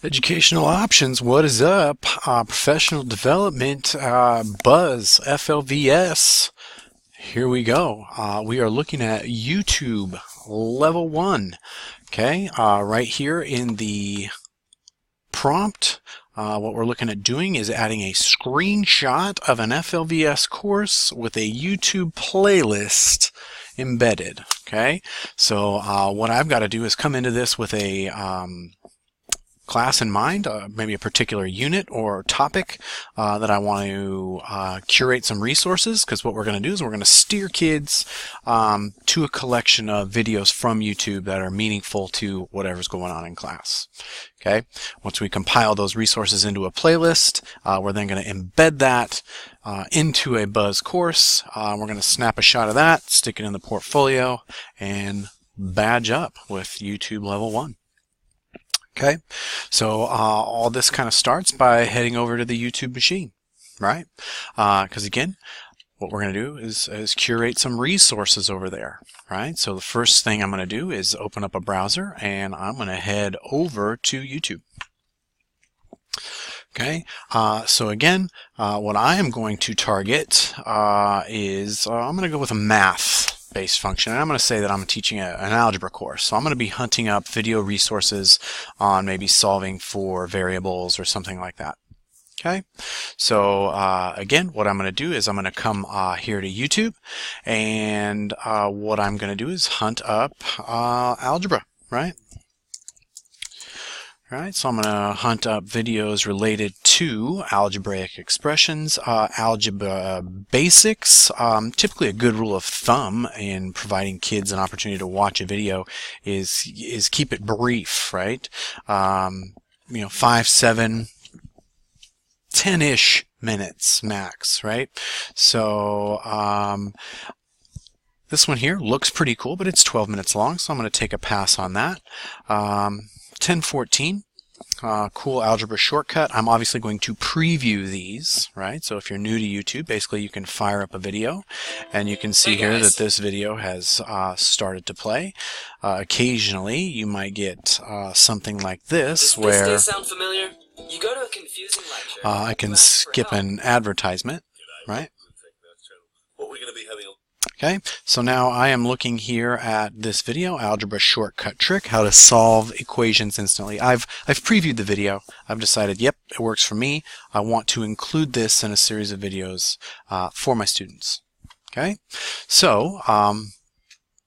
Educational options, what is up? Professional development, Buzz, FLVS. Here we go. We are looking at YouTube level 1. Okay, right here in the prompt, what we're looking at doing is adding a screenshot of an FLVS course with a YouTube playlist embedded. Okay, so what I've got to do is come into this with a class in mind, maybe a particular unit or topic that I want to curate some resources, because what we're going to do is we're going to steer kids to a collection of videos from YouTube that are meaningful to whatever's going on in class. Okay. Once we compile those resources into a playlist, we're then going to embed that into a Buzz course. We're going to snap a shot of that, stick it in the portfolio, and badge up with YouTube level 1. Okay, so all this kind of starts by heading over to the YouTube machine, right? Because again, what we're going to do is curate some resources over there, right? So the first thing I'm going to do is open up a browser, and I'm going to head over to YouTube. Okay, so again, what I am going to target is I'm going to go with a math-based function, and I'm going to say that I'm teaching an algebra course. So I'm going to be hunting up video resources on maybe solving for variables or something like that. Okay, so again, what I'm going to do is I'm going to come here to YouTube, and what I'm going to do is hunt up algebra, right? Alright, so I'm going to hunt up videos related to algebraic expressions, algebra basics. Typically a good rule of thumb in providing kids an opportunity to watch a video is keep it brief, right? 5, 7, 10-ish minutes max, right? So this one here looks pretty cool, but it's 12 minutes long, so I'm going to take a pass on that. 1014, cool algebra shortcut. I'm obviously going to preview these, right? So if you're new to YouTube, basically you can fire up a video, and you can see here that this video has started to play. Occasionally, you might get something like this, where Does this sound familiar? You go to a confusing lecture. I can skip an advertisement, right? What we're going to be having. Okay, so now I am looking here at this video, Algebra Shortcut Trick, how to solve equations instantly. I've previewed the video. I've decided, yep, it works for me. I want to include this in a series of videos for my students. Okay, so I'm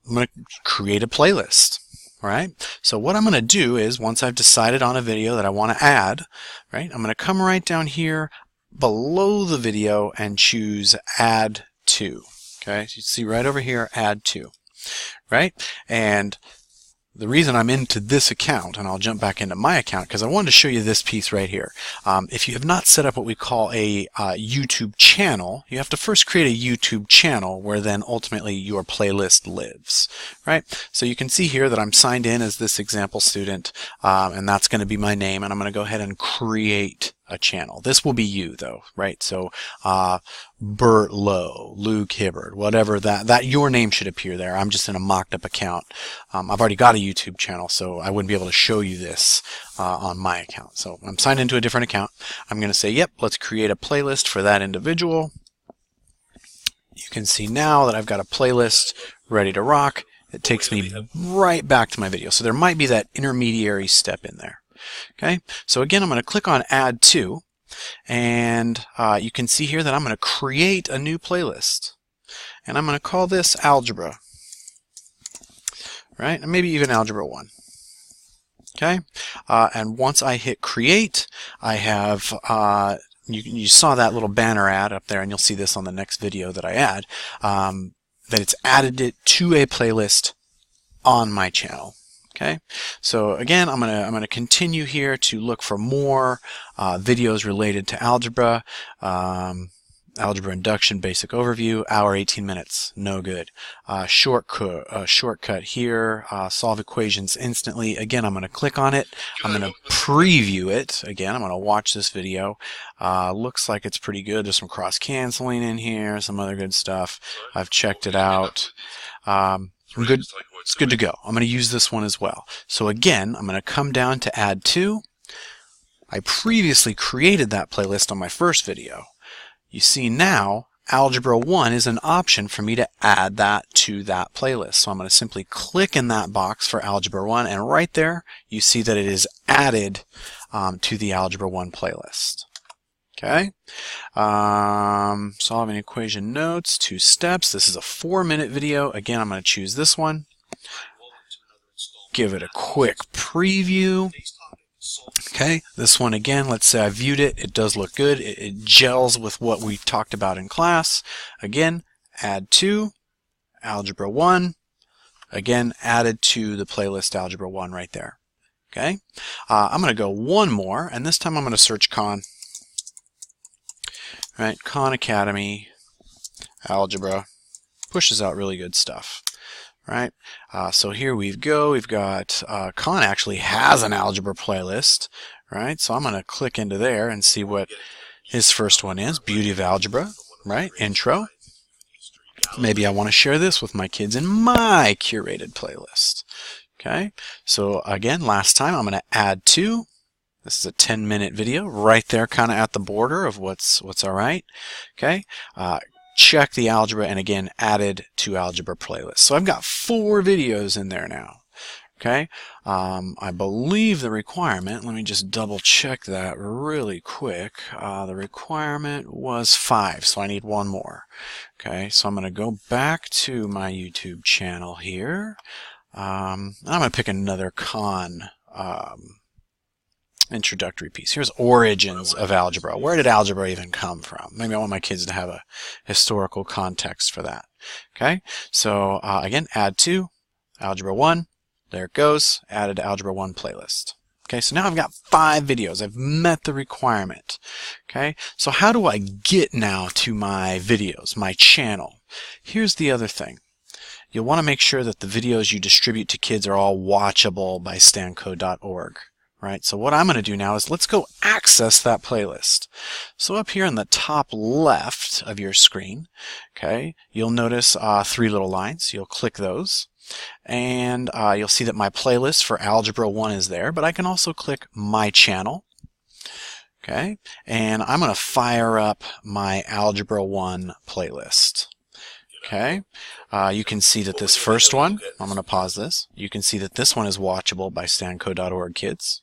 going to create a playlist. Right? So what I'm going to do is, once I've decided on a video that I want to add, right, I'm going to come right down here below the video and choose Add To. Okay, so you see right over here, Add To, right? And the reason I'm into this account, and I'll jump back into my account, because I wanted to show you this piece right here. If you have not set up what we call a YouTube channel, you have to first create a YouTube channel where then ultimately your playlist lives, right? So you can see here that I'm signed in as this example student, and that's going to be my name, and I'm going to go ahead and create a channel. This will be you though, right? So Bert Lowe, Luke Hibbard, whatever that your name should appear there. I'm just in a mocked up account. I've already got a YouTube channel, so I wouldn't be able to show you this on my account. So I'm signed into a different account. I'm going to say, yep, let's create a playlist for that individual. You can see now that I've got a playlist ready to rock. It takes me right back to my video. So there might be that intermediary step in there. Okay, so again, I'm going to click on Add To, and you can see here that I'm going to create a new playlist, and I'm going to call this Algebra, right, and maybe even Algebra 1. Okay, and once I hit Create, I have you saw that little banner ad up there, and you'll see this on the next video that I add, that it's added it to a playlist on my channel. Okay, so again, I'm gonna continue here to look for more videos related to algebra. Algebra induction, basic overview, hour 18 minutes, no good. Shortcut here, solve equations instantly. Again, I'm going to click on it. I'm going to preview it. Again, I'm going to watch this video. Looks like it's pretty good. There's some cross-canceling in here, some other good stuff. I've checked it out. Good. It's good to go. I'm going to use this one as well. So again, I'm going to come down to Add To. I previously created that playlist on my first video. You see now, Algebra 1 is an option for me to add that to that playlist. So I'm going to simply click in that box for Algebra 1, and right there you see that it is added to the Algebra 1 playlist. Okay, solving equation notes, 2 steps. This is a 4-minute video. Again, I'm going to choose this one. Give it a quick preview. Okay, this one again, let's say I viewed it. It does look good. It gels with what we talked about in class. Again, add to Algebra 1. Again, added to the playlist Algebra 1 right there. Okay, I'm going to go one more, and this time I'm going to search Khan. Right, Khan Academy, Algebra, pushes out really good stuff. Right, so here we go. We've got Khan actually has an algebra playlist. Right, so I'm going to click into there and see what his first one is. Beauty of Algebra. Right, intro. Maybe I want to share this with my kids in my curated playlist. Okay, so again, last time I'm going to add to. This is a 10-minute video right there, kind of at the border of what's all right. Okay. Check the algebra, and again added to algebra playlist. So I've got 4 videos in there now. Okay, I believe the requirement, let me just double check that really quick. The requirement was 5, so I need 1 more. Okay, so I'm going to go back to my YouTube channel here. I'm going to pick another Khan introductory piece. Here's origins of algebra. Where did algebra even come from? Maybe I want my kids to have a historical context for that. Okay, so again, add to Algebra 1. There it goes. Added to Algebra 1 playlist. Okay, so now I've got 5 videos. I've met the requirement. Okay, so how do I get now to my videos, my channel? Here's the other thing. You'll want to make sure that the videos you distribute to kids are all watchable by stanco.org. Right, so what I'm going to do now is let's go access that playlist. So up here in the top left of your screen, okay, you'll notice 3 little lines. You'll click those, and you'll see that my playlist for Algebra 1 is there, but I can also click My Channel. Okay, and I'm going to fire up my Algebra 1 playlist. Okay, you can see that this first one, I'm going to pause this, you can see that this one is watchable by stanco.org kids.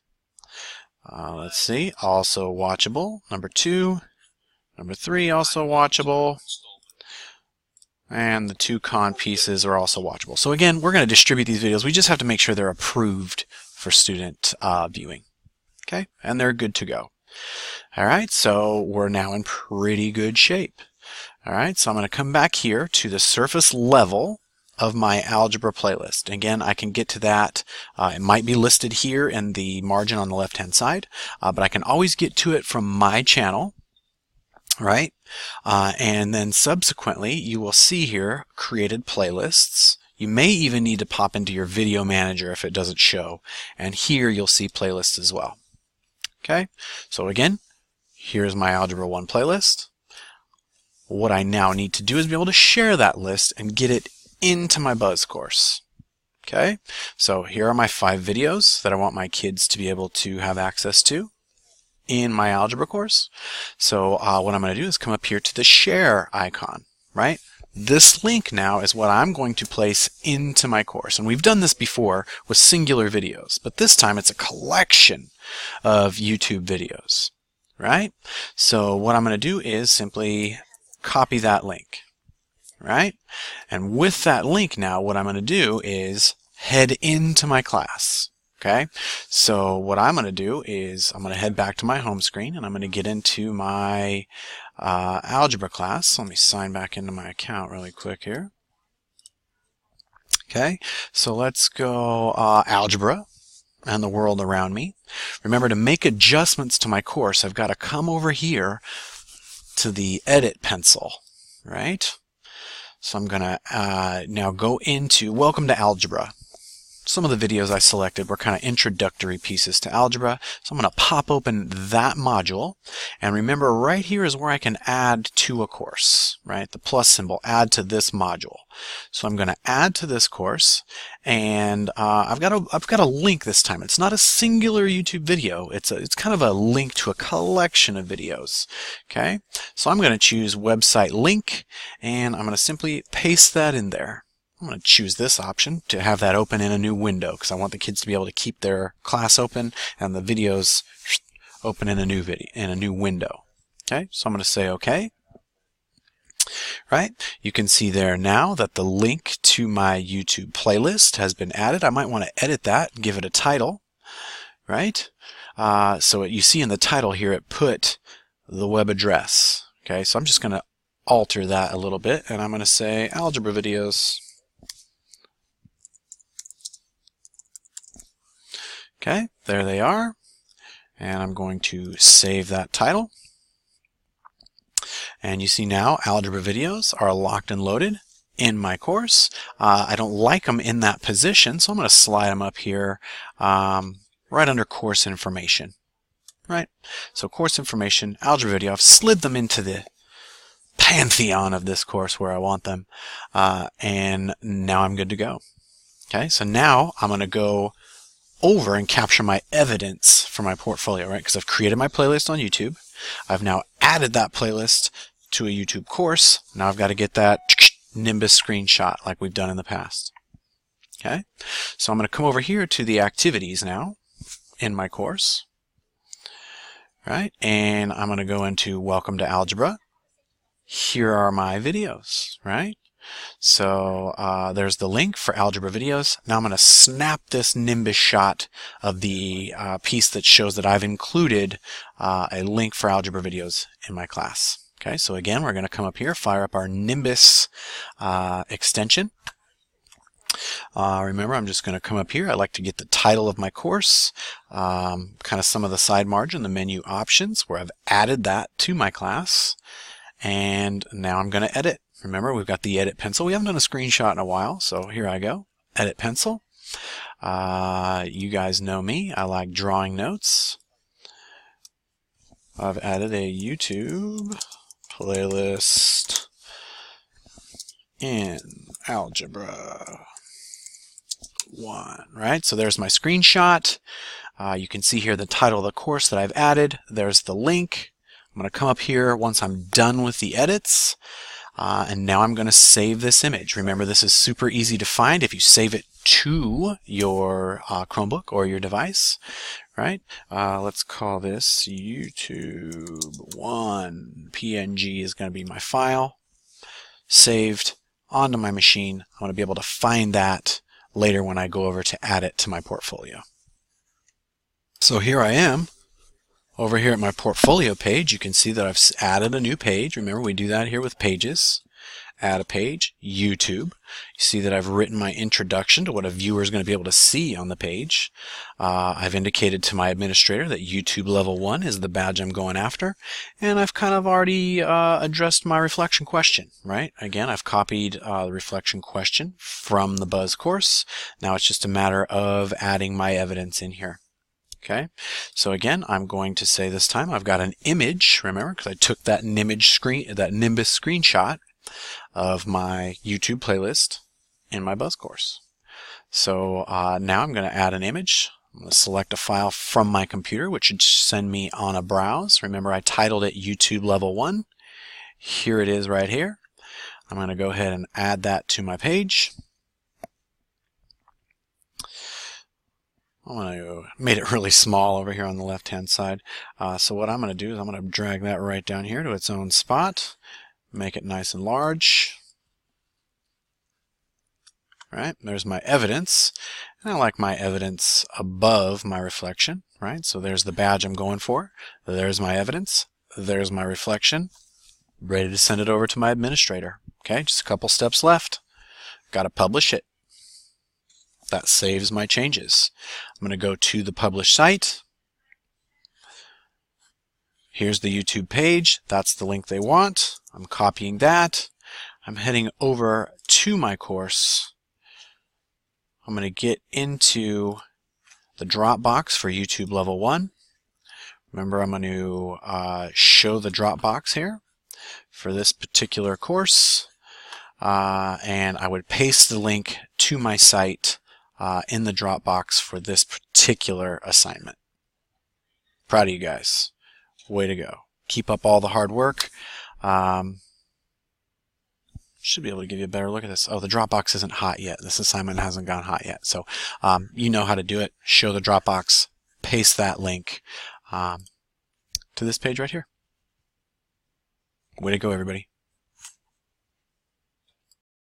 Let's see, also watchable. Number 2, number 3 also watchable, and the 2 Khan pieces are also watchable. So again, we're going to distribute these videos. We just have to make sure they're approved for student viewing. Okay, and they're good to go. All right, so we're now in pretty good shape. All right, so I'm going to come back here to the surface level of my algebra playlist. Again, I can get to that. It might be listed here in the margin on the left-hand side, but I can always get to it from my channel, right? And then subsequently, you will see here created playlists. You may even need to pop into your video manager if it doesn't show, and here you'll see playlists as well. Okay, so again, here's my Algebra 1 playlist. What I now need to do is be able to share that list and get it into my Buzz course. Okay, so here are my 5 videos that I want my kids to be able to have access to in my algebra course. So what I'm going to do is come up here to the share icon, right? This link now is what I'm going to place into my course. And we've done this before with singular videos, but this time it's a collection of YouTube videos, right? So what I'm going to do is simply copy that link. Right? And with that link now, what I'm going to do is head into my class. Okay? So what I'm going to do is I'm going to head back to my home screen, and I'm going to get into my algebra class. Let me sign back into my account really quick here. Okay? So let's go algebra and the world around me. Remember, to make adjustments to my course, I've got to come over here to the edit pencil. Right? So I'm going to now go into Welcome to Algebra. some of the videos I selected were kind of introductory pieces to algebra. So I'm going to pop open that module. And remember, right here is where I can add to a course, right? The plus symbol, add to this module. So I'm going to add to this course, and I've got a link this time. It's not a singular YouTube video. It's kind of a link to a collection of videos. Okay, so I'm going to choose website link, and I'm going to simply paste that in there. I'm going to choose this option to have that open in a new window because I want the kids to be able to keep their class open and the videos open in a new window. Okay, so I'm going to say OK. Right, you can see there now that the link to my YouTube playlist has been added. I might want to edit that and give it a title. Right, so you see in the title here it put the web address. Okay, so I'm just going to alter that a little bit, and I'm going to say algebra videos. Okay, there they are, and I'm going to save that title. And you see now algebra videos are locked and loaded in my course. I don't like them in that position, so I'm going to slide them up here right under course information. Right, so course information, algebra video, I've slid them into the pantheon of this course where I want them, and now I'm good to go. Okay, so now I'm going to go over and capture my evidence for my portfolio, right? Because I've created my playlist on YouTube. I've now added that playlist to a YouTube course. Now I've got to get that Nimbus screenshot like we've done in the past. Okay, so I'm going to come over here to the activities now in my course, right? And I'm going to go into Welcome to Algebra. Here are my videos, right? So there's the link for algebra videos. Now I'm going to snap this Nimbus shot of the piece that shows that I've included a link for algebra videos in my class. Okay, so again, we're going to come up here, fire up our Nimbus extension. Remember, I'm just going to come up here. I like to get the title of my course, kind of some of the side margin, the menu options, where I've added that to my class. And now I'm going to edit. Remember, we've got the edit pencil. We haven't done a screenshot in a while, so here I go. Edit pencil. You guys know me. I like drawing notes. I've added a YouTube playlist in Algebra 1. Right, so there's my screenshot. You can see here the title of the course that I've added. There's the link. I'm going to come up here once I'm done with the edits. And now I'm going to save this image. Remember, this is super easy to find if you save it to your Chromebook or your device, right? Let's call this YouTube 1 PNG is going to be my file. Saved onto my machine. I want to be able to find that later when I go over to add it to my portfolio. So here I am. Over here at my portfolio page, you can see that I've added a new page. Remember, we do that here with pages. Add a page, YouTube. You see that I've written my introduction to what a viewer is going to be able to see on the page. I've indicated to my administrator that YouTube Level 1 is the badge I'm going after. And I've kind of already addressed my reflection question, right? Again, I've copied the reflection question from the Buzz course. Now it's just a matter of adding my evidence in here. Okay, so again, I'm going to say this time I've got an image, remember, because I took that Nimbus screenshot of my YouTube playlist in my Buzz course. So now I'm going to add an image. I'm going to select a file from my computer, which should send me on a browse. Remember, I titled it YouTube Level 1. Here it is right here. I'm going to go ahead and add that to my page. I'm going to made it really small over here on the left hand side. So what I'm going to do is I'm going to drag that right down here to its own spot, make it nice and large. Right, there's my evidence, and I like my evidence above my reflection. Right, so there's the badge I'm going for. There's my evidence. There's my reflection. Ready to send it over to my administrator. Okay, just a couple steps left. Got to publish it. That saves my changes. I'm going to go to the publish site. Here's the YouTube page. That's the link they want. I'm copying that. I'm heading over to my course. I'm going to get into the Dropbox for YouTube Level 1. Remember, I'm going to show the Dropbox here for this particular course. And I would paste the link to my site in the Dropbox for this particular assignment. Proud of you guys. Way to go. Keep up all the hard work. Should be able to give you a better look at this. Oh, the Dropbox isn't hot yet. This assignment hasn't gone hot yet. So you know how to do it. Show the Dropbox, paste that link to this page right here. Way to go, everybody.